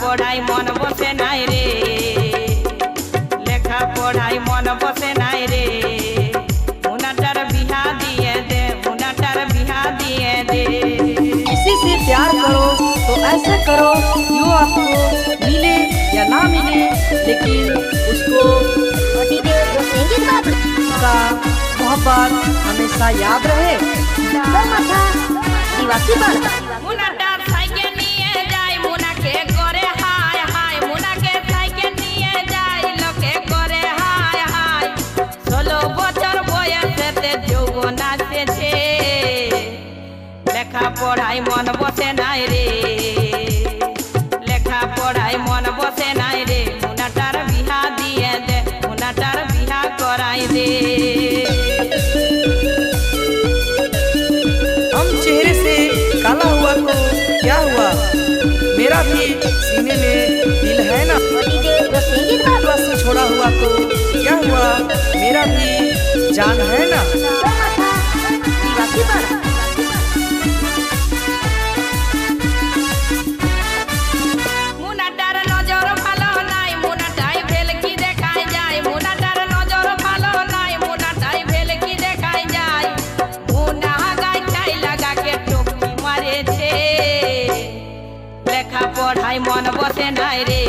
পড়াই মন বসে নাই রে, লেখা পড়াই মন বসে নাই রে, মুনাটার বিহা দিয়ে দে, মুনাটার বিহা দিয়ে দে। किसी से प्यार करो तो ऐसा करो कि वो आपको मिले या ना मिले, लेकिन उसको का मोहब्बत हमेशा याद रहे। মুনাটার সাইকেল নিয়ে যাই, মুনাকে করে হায় হায়, মুনাকে সাইকেল নিয়ে যাই, লোকে করে হায় হায়। 16 বছর বয়সেতে যৌবন আসেছে, লেখা পড়াই মন বসে নাই রে, লেখা পড়াই মন বসে নাই রে, মুনাটার বিহা দিয়ে দে, মুনাটার বিহা করাই দে। हम चेहरे से काला हुआ तो क्या हुआ, मेरा भी सीने में दिल है ना। बस छोड़ा हुआ तो क्या हुआ, मेरा भी जान है ना। মুনাটার নজর ভালো নাই, মুনাটাই ভেলকি দেখায় যায়, মুনাটার নজর ভালো নাই, মুনাটাই ভেলকি দেখায় যায়। মুনা গায় চাই লাগাকে টুকি মারেছে, লেখা পড়াই মন বসে নাই রে।